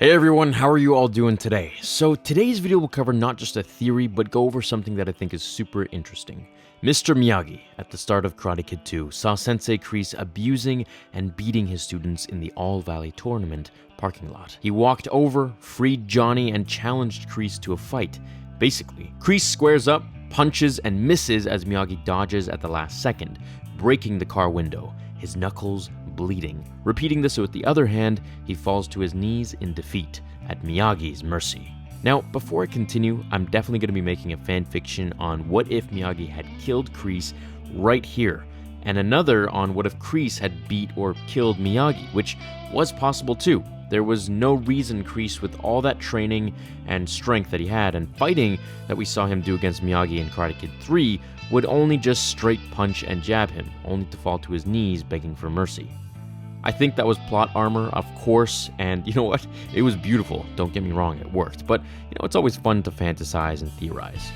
Hey everyone, how are you all doing today? So today's video will cover not just a theory, but go over something that I think is super interesting. Mr. Miyagi, at the start of Karate Kid 2, saw Sensei Kreese abusing and beating his students in the All Valley Tournament parking lot. He walked over, freed Johnny, and challenged Kreese to a fight. Basically, Kreese squares up, punches, and misses as Miyagi dodges at the last second, breaking the car window, his knuckles bleeding. Repeating this with the other hand, he falls to his knees in defeat, at Miyagi's mercy. Now, before I continue, I'm definitely going to be making a fan fiction on what if Miyagi had killed Kreese right here, and another on what if Kreese had beat or killed Miyagi, which was possible too. There was no reason Kreese, with all that training and strength that he had and fighting that we saw him do against Miyagi in Karate Kid 3, would only just straight punch and jab him, only to fall to his knees begging for mercy. I think that was plot armor, of course, and you know what? It was beautiful, don't get me wrong, it worked, but it's always fun to fantasize and theorize.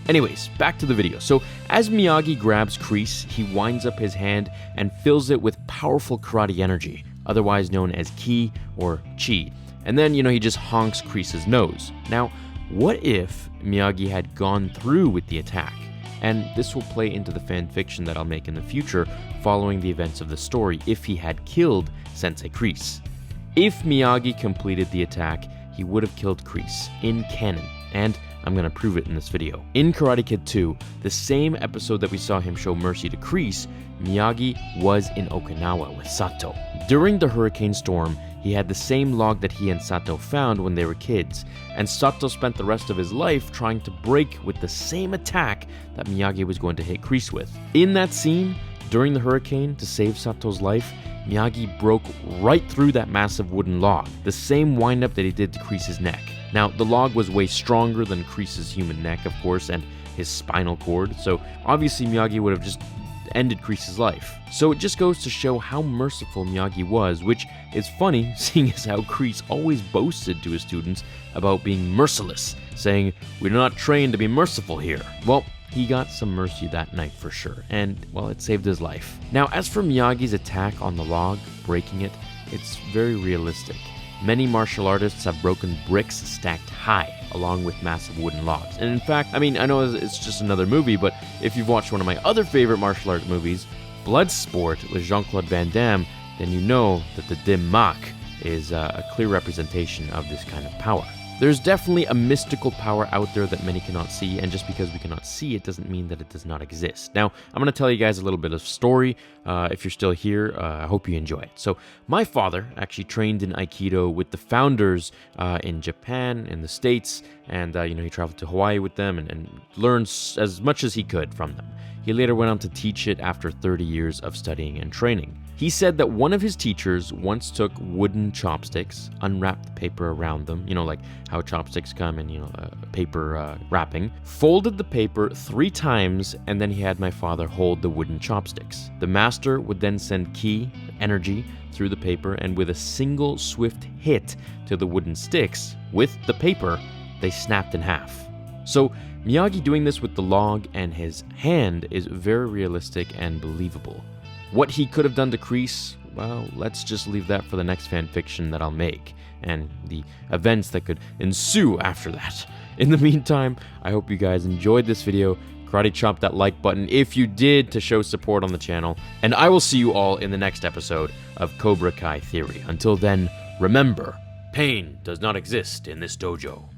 Anyways, back to the video. So, as Miyagi grabs Kreese, he winds up his hand and fills it with powerful karate energy, otherwise known as ki or chi, and then, he just honks Kreese's nose. Now, what if Miyagi had gone through with the attack? And this will play into the fan fiction that I'll make in the future following the events of the story if he had killed Sensei Kreese. If Miyagi completed the attack, he would have killed Kreese in canon, and I'm going to prove it in this video. In Karate Kid 2, the same episode that we saw him show mercy to Kreese, Miyagi was in Okinawa with Sato. During the hurricane storm, he had the same log that he and Sato found when they were kids, and Sato spent the rest of his life trying to break with the same attack that Miyagi was going to hit Kreese with. In that scene, during the hurricane, to save Sato's life, Miyagi broke right through that massive wooden log, the same windup that he did to Kreese's neck. Now, the log was way stronger than Kreese's human neck, of course, and his spinal cord, so obviously Miyagi would have just ended Kreese's life. So it just goes to show how merciful Miyagi was, which is funny seeing as how Kreese always boasted to his students about being merciless, saying, "We're not trained to be merciful here." Well, he got some mercy that night for sure, and, well, it saved his life. Now, as for Miyagi's attack on the log, breaking it, it's very realistic. Many martial artists have broken bricks stacked high, along with massive wooden logs. And in fact, I know it's just another movie, but if you've watched one of my other favorite martial art movies, Bloodsport with Jean-Claude Van Damme, then you know that the dim mak is a clear representation of this kind of power. There's definitely a mystical power out there that many cannot see, and just because we cannot see it doesn't mean that it does not exist. Now, I'm going to tell you guys a little bit of story. If you're still here, I hope you enjoy it. So, my father actually trained in Aikido with the founders in Japan, in the States, and he traveled to Hawaii with them and learned as much as he could from them. He later went on to teach it after 30 years of studying and training. He said that one of his teachers once took wooden chopsticks, unwrapped the paper around them, like how chopsticks come in, paper wrapping, folded the paper 3 times, and then he had my father hold the wooden chopsticks. The master would then send ki, energy, through the paper, and with a single swift hit to the wooden sticks, with the paper, they snapped in half. So, Miyagi doing this with the log and his hand is very realistic and believable. What he could have done to Kreese, well, let's just leave that for the next fanfiction that I'll make, and the events that could ensue after that. In the meantime, I hope you guys enjoyed this video. Karate chop that like button if you did to show support on the channel, and I will see you all in the next episode of Cobra Kai Theory. Until then, remember, pain does not exist in this dojo.